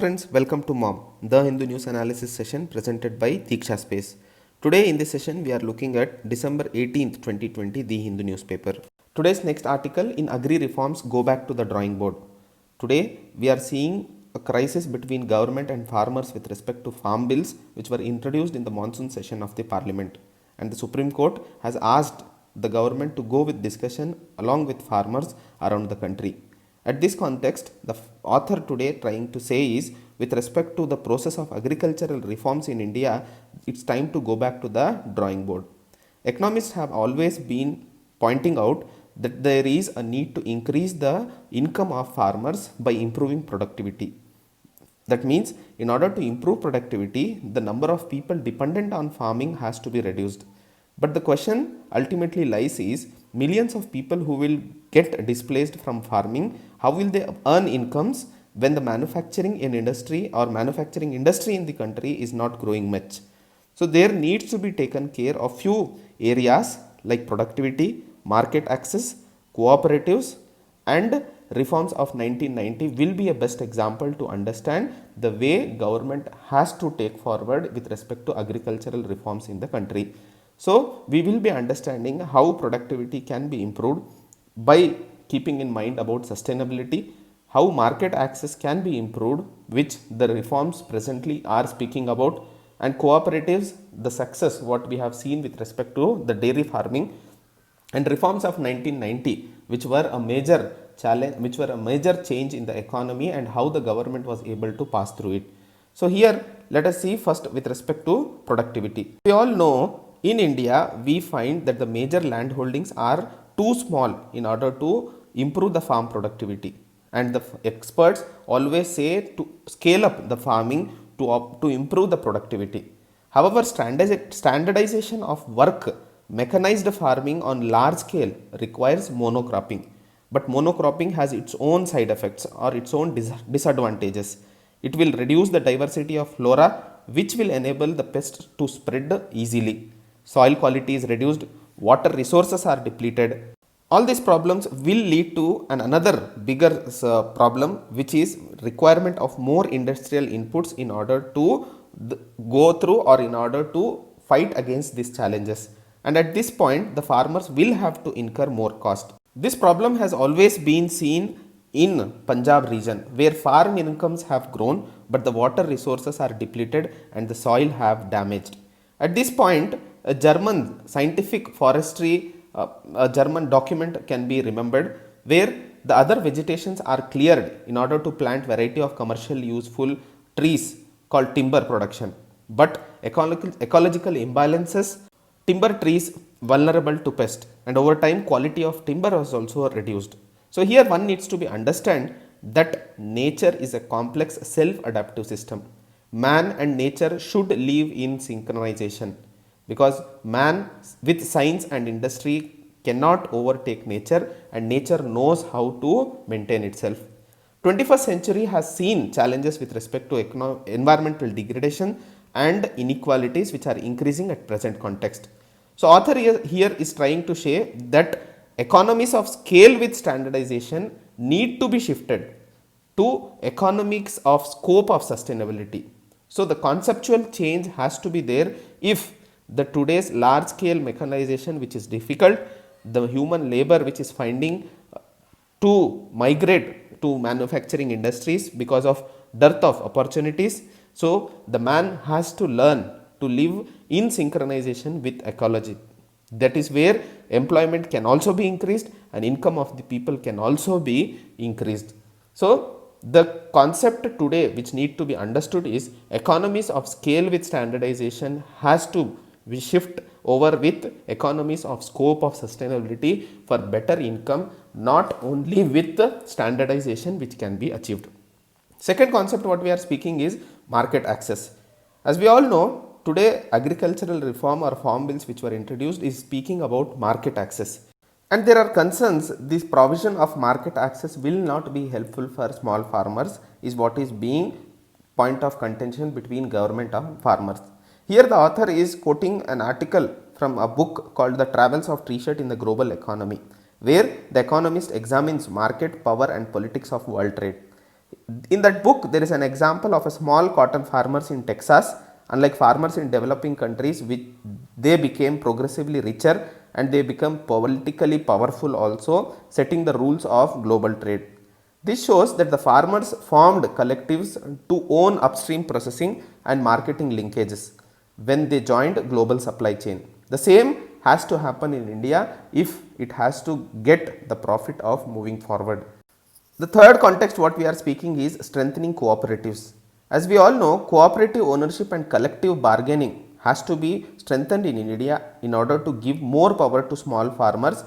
Friends, welcome to MOM, the Hindu News Analysis session presented by DEEKSHA SPACE. Today in this session, we are looking at December 18th, 2020, the Hindu newspaper. Today's next article, in Agri reforms, go back to the drawing board. Today, we are seeing a crisis between government and farmers with respect to farm bills which were introduced in the monsoon session of the parliament. And the Supreme Court has asked the government to go with discussion along with farmers around the country. At this context, the author today trying to say is, with respect to the process of agricultural reforms in India, it's time to go back to the drawing board. Economists have always been pointing out that there is a need to increase the income of farmers by improving productivity. That means, in order to improve productivity, the number of people dependent on farming has to be reduced. But the question ultimately lies is, millions of people who will get displaced from farming, how will they earn incomes when the manufacturing industry in the country is not growing much? So there needs to be taken care of few areas like productivity, market access, cooperatives, and reforms of 1990 will be a best example to understand the way government has to take forward with respect to agricultural reforms in the country. So we will be understanding how productivity can be improved by keeping in mind about sustainability, how market access can be improved, which the reforms presently are speaking about, and cooperatives, the success what we have seen with respect to the dairy farming, and reforms of 1990 which were a major challenge, which were a major change in the economy, and how the government was able to pass through it. So here let us see first with respect to productivity. We all know in India we find that the major land holdings are too small in order to improve the farm productivity, and the experts always say to scale up the farming to improve the productivity. However, standardization of work, mechanized farming on large scale requires monocropping, but monocropping has its own side effects or its own disadvantages. It will reduce the diversity of flora, which will enable the pests to spread easily. Soil quality is reduced, water resources are depleted. All these problems will lead to another bigger problem, which is requirement of more industrial inputs in order to go through or in order to fight against these challenges. And at this point, the farmers will have to incur more cost. This problem has always been seen in Punjab region, where farm incomes have grown, but the water resources are depleted and the soil have damaged. At this point, a German scientific forestry, a German document can be remembered, where the other vegetations are cleared in order to plant variety of commercial useful trees called timber production. But ecological imbalances, timber trees vulnerable to pest, and over time quality of timber was also reduced. So here one needs to be understand that nature is a complex self-adaptive system. Man and nature should live in synchronization, because man with science and industry cannot overtake nature, and nature knows how to maintain itself. 21st century has seen challenges with respect to environmental degradation and inequalities which are increasing at present context. So author here is trying to say that economies of scale with standardization need to be shifted to economics of scope of sustainability. So the conceptual change has to be there. If the today's large scale mechanization, which is difficult, the human labor which is finding to migrate to manufacturing industries because of dearth of opportunities, so the man has to learn to live in synchronization with ecology. That is where employment can also be increased and income of the people can also be increased. So the concept today which need to be understood is economies of scale with standardization has to we shift over with economies of scope of sustainability for better income, not only with the standardization which can be achieved. Second concept what we are speaking is market access. As we all know, today agricultural reform or farm bills which were introduced is speaking about market access. And there are concerns this provision of market access will not be helpful for small farmers is what is being point of contention between government and farmers. Here the author is quoting an article from a book called The Travels of T-Shirt in the Global Economy, where the economist examines market, power and politics of world trade. In that book, there is an example of a small cotton farmers in Texas. Unlike farmers in developing countries, which they became progressively richer and they become politically powerful also, setting the rules of global trade. This shows that the farmers formed collectives to own upstream processing and marketing linkages when they joined global supply chain. The same has to happen in India if it has to get the profit of moving forward. The third context what we are speaking is strengthening cooperatives. As we all know, cooperative ownership and collective bargaining has to be strengthened in India in order to give more power to small farmers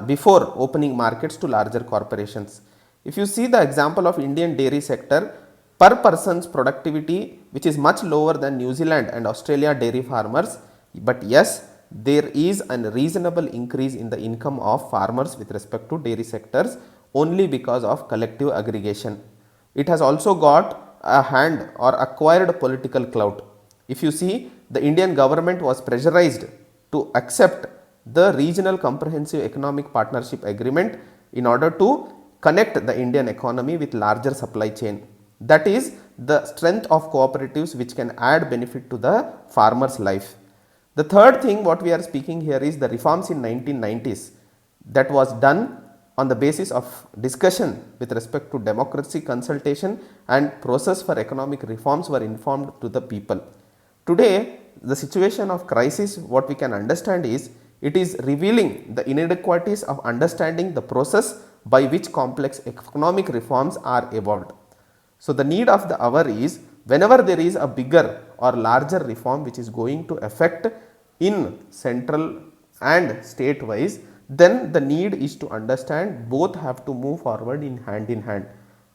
before opening markets to larger corporations. If you see the example of Indian dairy sector, per person's productivity which is much lower than New Zealand and Australia dairy farmers, but yes, there is a reasonable increase in the income of farmers with respect to dairy sectors only because of collective aggregation. It has also got a hand or acquired political clout. If you see, the Indian government was pressurized to accept the regional comprehensive economic partnership agreement in order to connect the Indian economy with larger supply chain. That is the strength of cooperatives which can add benefit to the farmer's life. The third thing what we are speaking here is the reforms in 1990s that was done on the basis of discussion with respect to democracy consultation and process for economic reforms were informed to the people. Today, the situation of crisis what we can understand is it is revealing the inequalities of understanding the process by which complex economic reforms are evolved. So, the need of the hour is whenever there is a bigger or larger reform which is going to affect in central and state wise, then the need is to understand both have to move forward in hand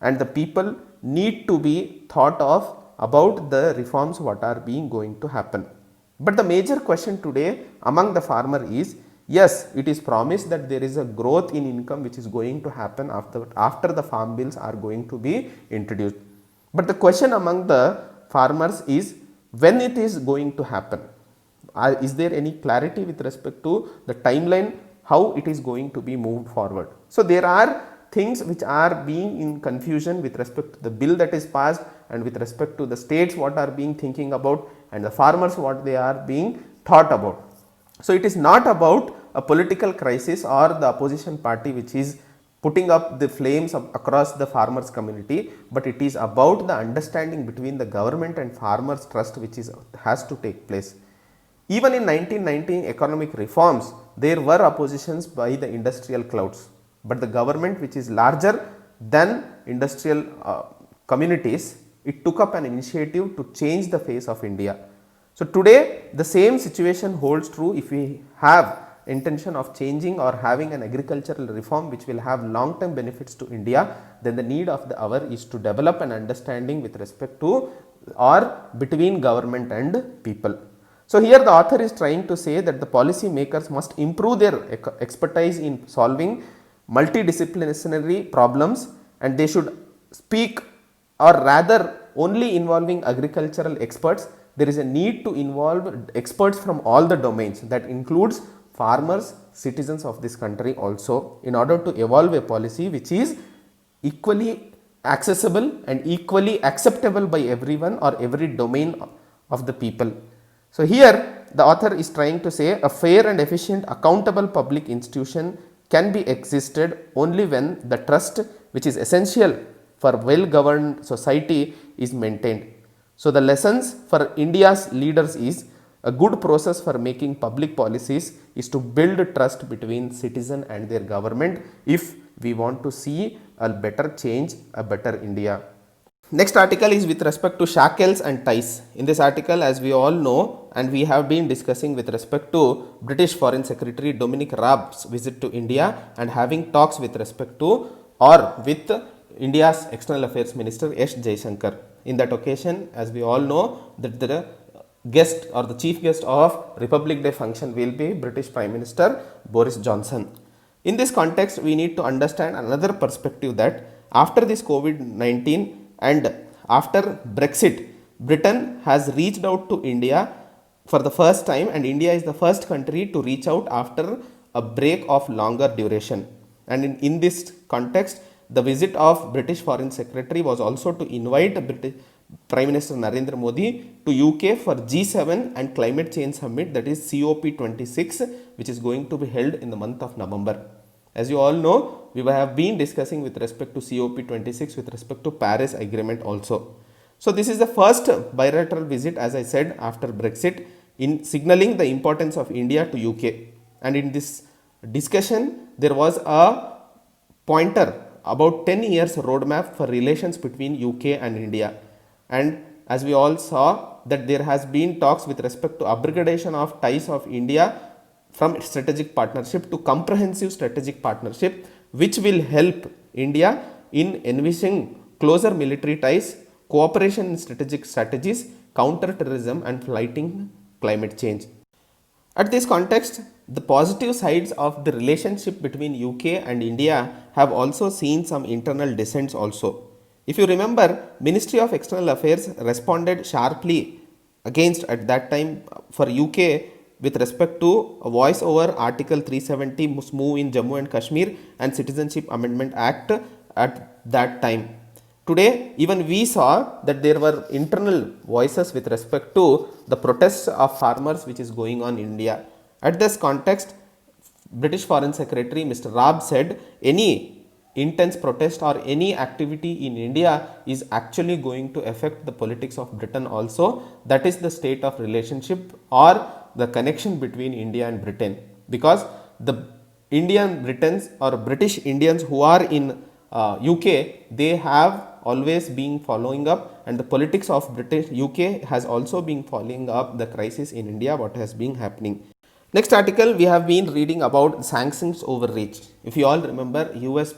and the people need to be thought of about the reforms what are being going to happen. But the major question today among the farmer is, yes, it is promised that there is a growth in income which is going to happen after the farm bills are going to be introduced. But the question among the farmers is when it is going to happen. Is there any clarity with respect to the timeline how it is going to be moved forward? So, there are things which are being in confusion with respect to the bill that is passed and with respect to the states what are being thinking about and the farmers what they are being thought about. So, it is not about a political crisis or the opposition party which is putting up the flames across the farmers community, but it is about the understanding between the government and farmers trust which has to take place. Even in 1919 economic reforms, there were oppositions by the industrial clouds, but the government which is larger than industrial communities, it took up an initiative to change the face of India. So, today the same situation holds true if we have intention of changing or having an agricultural reform which will have long term benefits to India, then the need of the hour is to develop an understanding with respect to or between government and people. So, here the author is trying to say that the policy makers must improve their expertise in solving multidisciplinary problems and they should speak or rather only involving agricultural experts. There is a need to involve experts from all the domains that includes farmers, citizens of this country also in order to evolve a policy which is equally accessible and equally acceptable by everyone or every domain of the people. So, here the author is trying to say a fair and efficient accountable public institution can be existed only when the trust which is essential for well governed society is maintained. So, the lessons for India's leaders is a good process for making public policies is to build trust between citizen and their government if we want to see a better change, a better India. Next article is with respect to shackles and ties. In this article, as we all know and we have been discussing with respect to British Foreign Secretary Dominic Raab's visit to India and having talks with respect to or with India's External Affairs Minister S. Jaishankar. In that occasion, as we all know that the guest or the chief guest of Republic Day function will be British Prime Minister Boris Johnson. In this context, we need to understand another perspective that after this COVID-19 and after Brexit, Britain has reached out to India for the first time and India is the first country to reach out after a break of longer duration. And in this context, the visit of British Foreign Secretary was also to invite British Prime Minister Narendra Modi to UK for G7 and Climate Change Summit, that is COP26, which is going to be held in the month of November. As you all know, we have been discussing with respect to COP26 with respect to Paris Agreement also. So this is the first bilateral visit, as I said, after Brexit, in signaling the importance of India to UK. And in this discussion, there was a pointer about 10 years roadmap for relations between UK and India. And as we all saw, that there has been talks with respect to upgradation of ties of India from strategic partnership to comprehensive strategic partnership, which will help India in envisioning closer military ties, cooperation in strategic strategies, counter-terrorism and fighting climate change. At this context, the positive sides of the relationship between UK and India have also seen some internal dissents also. If you remember, Ministry of External Affairs responded sharply against at that time for UK with respect to a voice over Article 370 move in Jammu and Kashmir and Citizenship Amendment Act at that time. Today, even we saw that there were internal voices with respect to the protests of farmers which is going on in India. At this context, British Foreign Secretary Mr. Raab said any intense protest or any activity in India is actually going to affect the politics of Britain also. That is the state of relationship or the connection between India and Britain, because the Indian Britons or British Indians who are in UK, they have always been following up, and the politics of British UK has also been following up the crisis in India, what has been happening. Next article, we have been reading about sanctions overreach. If you all remember, US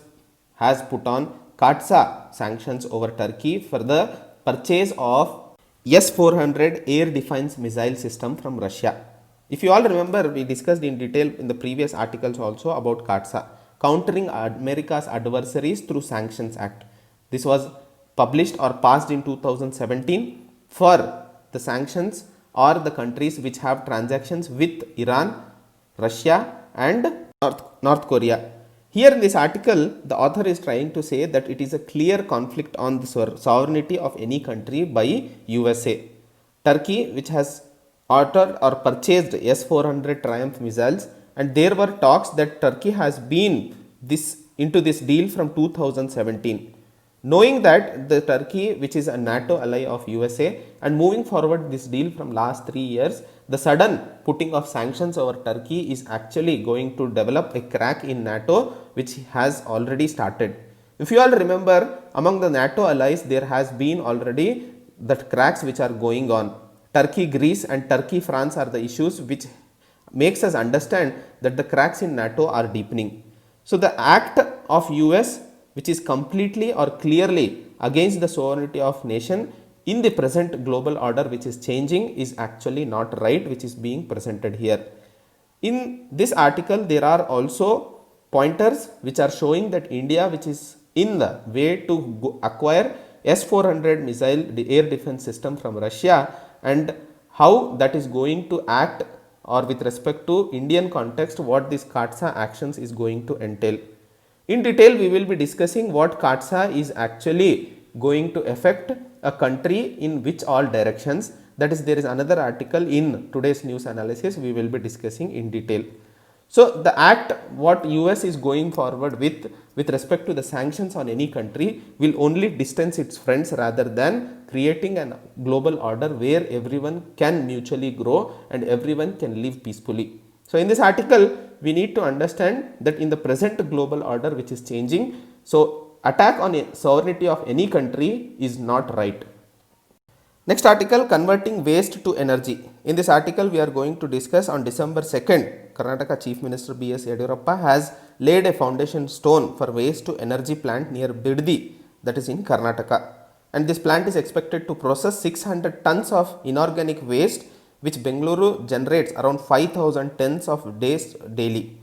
has put on CAATSA sanctions over Turkey for the purchase of S-400 air defense missile system from Russia. If you all remember, we discussed in detail in the previous articles also about CAATSA, countering America's adversaries through Sanctions Act. This was published or passed in 2017 for the sanctions or the countries which have transactions with Iran, Russia and North Korea. Here in this article, the author is trying to say that it is a clear conflict on the sovereignty of any country by USA. Turkey, which has ordered or purchased S-400 Triumph missiles, and there were talks that Turkey has been into this deal from 2017. Knowing that the Turkey, which is a NATO ally of USA, and moving forward this deal from last 3 years, the sudden putting of sanctions over Turkey is actually going to develop a crack in NATO, which has already started. If you all remember, among the NATO allies, there has been already the cracks which are going on. Turkey, Greece and Turkey, France are the issues which makes us understand that the cracks in NATO are deepening. So the act of US, which is completely or clearly against the sovereignty of nation in the present global order which is changing, is actually not right, which is being presented here. In this article, there are also pointers which are showing that India, which is in the way to acquire S-400 missile air defense system from Russia, and how that is going to act, or with respect to Indian context, what this CAATSA actions is going to entail. In detail, we will be discussing what CAATSA is actually going to affect a country in which all directions. That is, there is another article in today's news analysis we will be discussing in detail. So the act what US is going forward with respect to the sanctions on any country will only distance its friends rather than creating a global order where everyone can mutually grow and everyone can live peacefully. So in this article, we need to understand that in the present global order which is changing, so attack on a sovereignty of any country is not right. Next article, converting waste to energy. In this article, we are going to discuss on December 2nd, Karnataka Chief Minister B.S. Yediyurappa has laid a foundation stone for waste to energy plant near Biddi, that is in Karnataka. And this plant is expected to process 600 tons of inorganic waste, which Bengaluru generates around 5,000 tons of daily.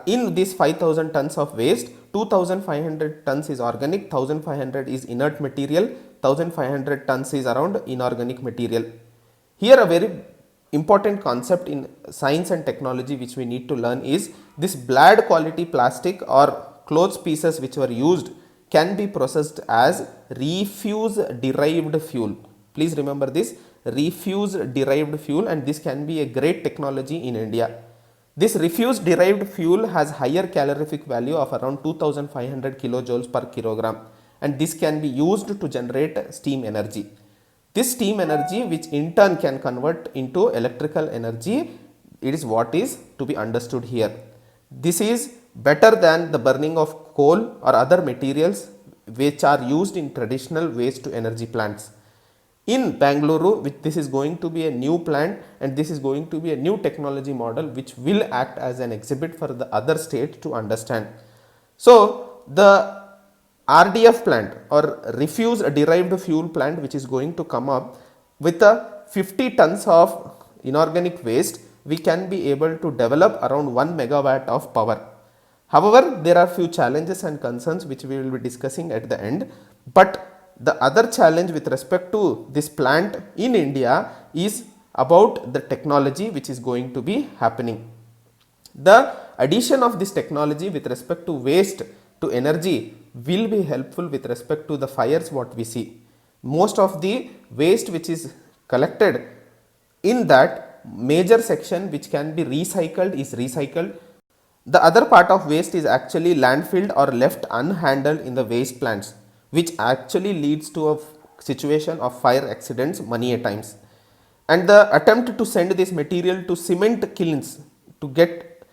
In these 5,000 tons of waste, 2,500 tons is organic, 1,500 is inert material, 1,500 tons is around inorganic material. Here a very important concept in science and technology which we need to learn is this blad quality plastic or clothes pieces which were used can be processed as refuse derived fuel. Please remember this, refuse derived fuel, and this can be a great technology in India. This refuse derived fuel has higher calorific value of around 2500 kilojoules per kilogram, and this can be used to generate steam energy. This steam energy, which in turn can convert into electrical energy, it is what is to be understood here. This is better than the burning of coal or other materials which are used in traditional waste to energy plants. In Bangalore, this is going to be a new plant, and this is going to be a new technology model which will act as an exhibit for the other states to understand. So, the RDF plant or refuse derived fuel plant, which is going to come up with a 50 tons of inorganic waste, we can be able to develop around 1 megawatt of power. However, there are few challenges and concerns which we will be discussing at the end, but the other challenge with respect to this plant in India is about the technology which is going to be happening. The addition of this technology with respect to waste to energy will be helpful with respect to the fires what we see. Most of the waste which is collected in that major section which can be recycled is recycled. The other part of waste is actually landfilled or left unhandled in the waste plants, which actually leads to a situation of fire accidents many a times. And the attempt to send this material to cement kilns to get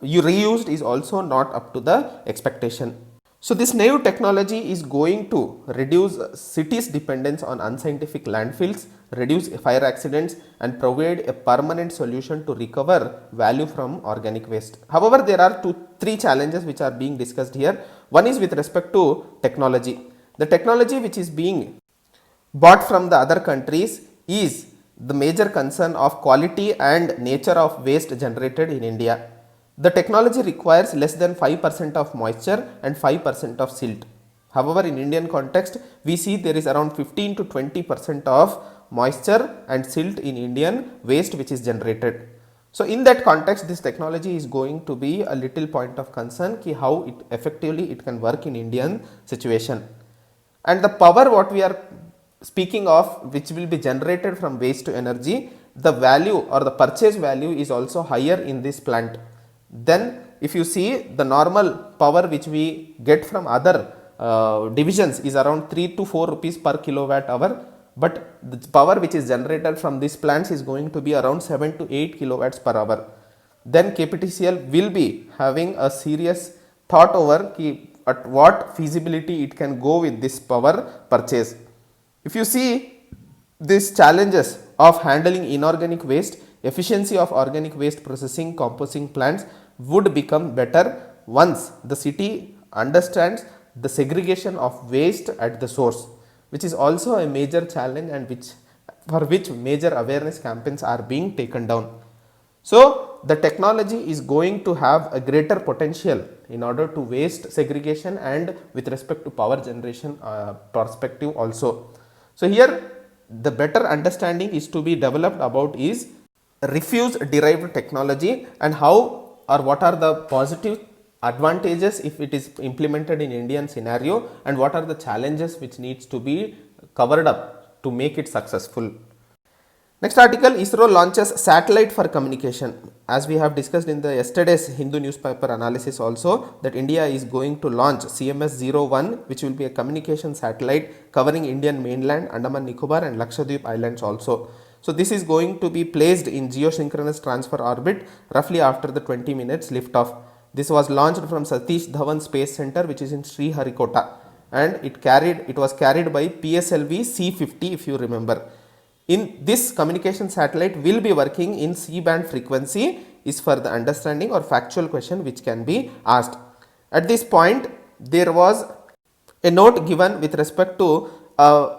reused is also not up to the expectation. So this new technology is going to reduce cities' dependence on unscientific landfills, reduce fire accidents, and provide a permanent solution to recover value from organic waste. However, there are three challenges which are being discussed here. One is with respect to technology. The technology which is being bought from the other countries is the major concern of quality and nature of waste generated in India. The technology requires less than 5% of moisture and 5% of silt. However, in Indian context, we see there is around 15 to 20% of moisture and silt in Indian waste which is generated. So, in that context, this technology is going to be a little point of concern ki how it effectively it can work in Indian situation. And the power what we are speaking of, which will be generated from waste to energy, the value or the purchase value is also higher in this plant. Then if you see the normal power which we get from other divisions is around 3 to 4 rupees per kilowatt hour, but the power which is generated from these plants is going to be around 7 to 8 kilowatts per hour. Then KPTCL will be having a serious thought over at what feasibility it can go with this power purchase. If you see these challenges of handling inorganic waste, efficiency of organic waste processing composting plants would become better once the city understands the segregation of waste at the source, which is also a major challenge and for which major awareness campaigns are being taken down. So, the technology is going to have a greater potential in order to waste segregation and with respect to power generation perspective also. So, here the better understanding is to be developed about is refuse derived technology and how or what are the positive advantages if it is implemented in Indian scenario, and what are the challenges which needs to be covered up to make it successful. Next article, ISRO launches satellite for communication. As we have discussed in the yesterday's Hindu newspaper analysis also, that India is going to launch CMS-01, which will be a communication satellite covering Indian mainland, Andaman Nicobar and Lakshadweep Islands also. So this is going to be placed in geosynchronous transfer orbit roughly after the 20 minutes liftoff. This was launched from Satish Dhawan Space Center, which is in Sriharikota, and it was carried by PSLV C-50 if you remember. In this communication satellite will be working in C-band frequency is for the understanding or factual question which can be asked. At this point, there was a note given with respect to a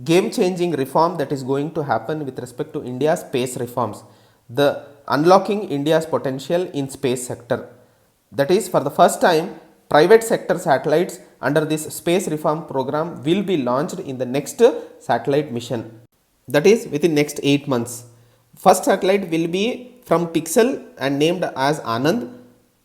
game-changing reform that is going to happen with respect to India's space reforms. The unlocking India's potential in space sector. That is, for the first time, private sector satellites under this space reform program will be launched in the next satellite mission. That is within next 8 months. First satellite will be from Pixel and named as Anand,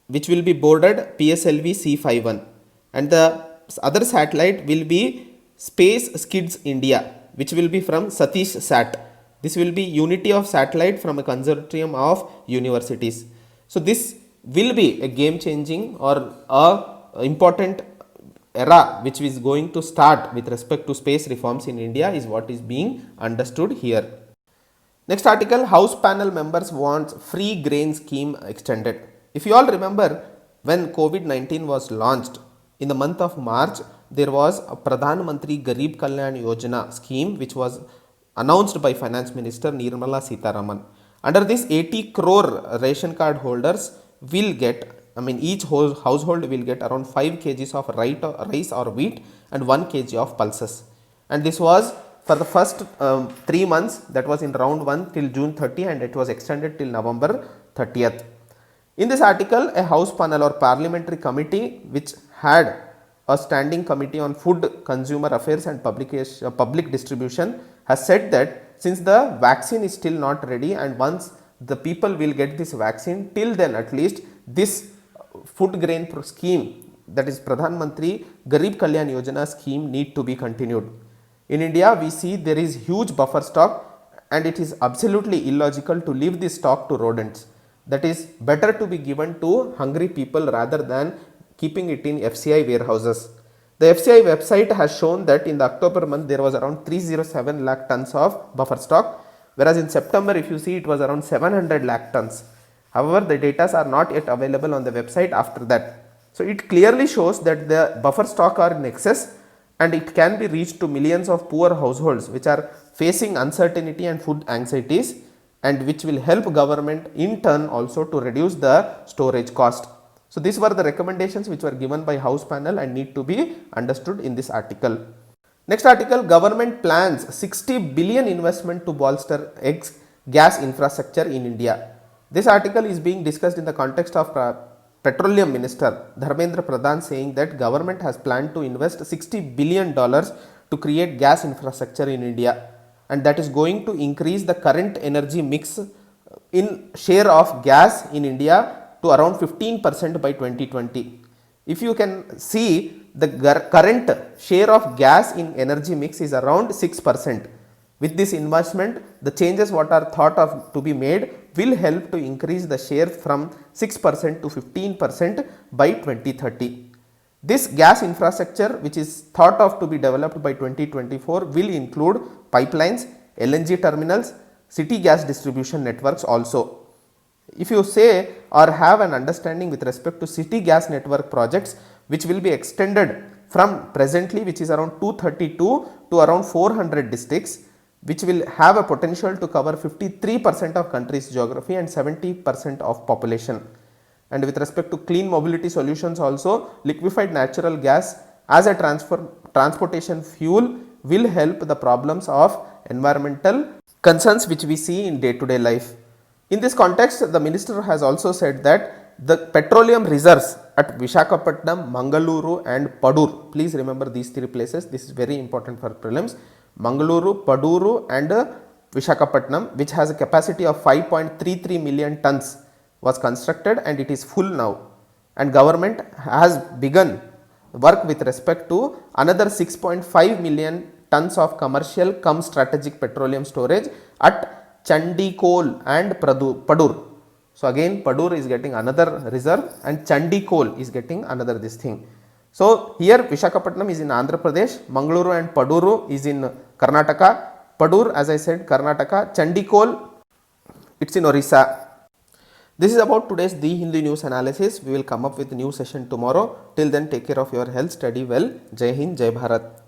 which will be boarded PSLV C-51, and the other satellite will be Space Skids India, which will be from Satish Sat. This will be unity of satellite from a consortium of universities. So this will be a game changing or a important era which is going to start with respect to space reforms in India is what is being understood here. Next article, House panel members wants free grain scheme extended. If you all remember, when COVID-19 was launched in the month of March, there was a Pradhan Mantri Garib Kalyan Yojana scheme which was announced by Finance Minister Nirmala Sitharaman. Under this, 80 crore ration card holders will get, each household will get around 5 kgs of rice or wheat and 1 kg of pulses. And this was for the first 3 months, that was in round 1 till June 30, and it was extended till November 30th. In this article, a House panel or parliamentary committee which had a standing committee on food, consumer affairs and public distribution has said that since the vaccine is still not ready, and once the people will get this vaccine, till then at least this food grain scheme, that is Pradhan Mantri Garib Kalyan Yojana scheme, need to be continued. In India, we see there is huge buffer stock, and it is absolutely illogical to leave this stock to rodents. That is better to be given to hungry people rather than keeping it in FCI warehouses. The FCI website has shown that in the October month there was around 307 lakh tons of buffer stock, whereas in September if you see it was around 700 lakh tons. However, the data are not yet available on the website after that. So it clearly shows that the buffer stock are in excess, and it can be reached to millions of poor households which are facing uncertainty and food anxieties, and which will help government in turn also to reduce the storage cost. So these were the recommendations which were given by House panel and need to be understood in this article. Next article, government plans 60 billion investment to bolster gas infrastructure in India. This article is being discussed in the context of Petroleum Minister Dharmendra Pradhan saying that government has planned to invest $60 billion to create gas infrastructure in India, and that is going to increase the current energy mix in share of gas in India to around 15% by 2020. If you can see, the current share of gas in energy mix is around 6%. With this investment, the changes what are thought of to be made will help to increase the share from 6% to 15% by 2030. This gas infrastructure which is thought of to be developed by 2024 will include pipelines, LNG terminals, city gas distribution networks also. If you say or have an understanding with respect to city gas network projects which will be extended from presently, which is around 232 to around 400 districts, which will have a potential to cover 53% of country's geography and 70% of population. And with respect to clean mobility solutions also, liquefied natural gas as a transportation fuel will help the problems of environmental concerns which we see in day-to-day life. In this context, the minister has also said that the petroleum reserves at Visakhapatnam, Mangaluru and Padur, please remember these 3 places, this is very important for prelims, Mangaluru, Paduru and Visakhapatnam, which has a capacity of 5.33 million tons, was constructed and it is full now, and government has begun work with respect to another 6.5 million tons of commercial cum strategic petroleum storage at Chandikol and Padur. So again Padur is getting another reserve and Chandikol is getting another this thing. So here Visakhapatnam is in Andhra Pradesh, Mangaluru and Paduru is in Karnataka, Padur as I said Karnataka, Chandikol it's in Orissa. This is about today's The Hindu News analysis. We will come up with a new session tomorrow. Till then, take care of your health, study well. Jai Hind, Jai Bharat.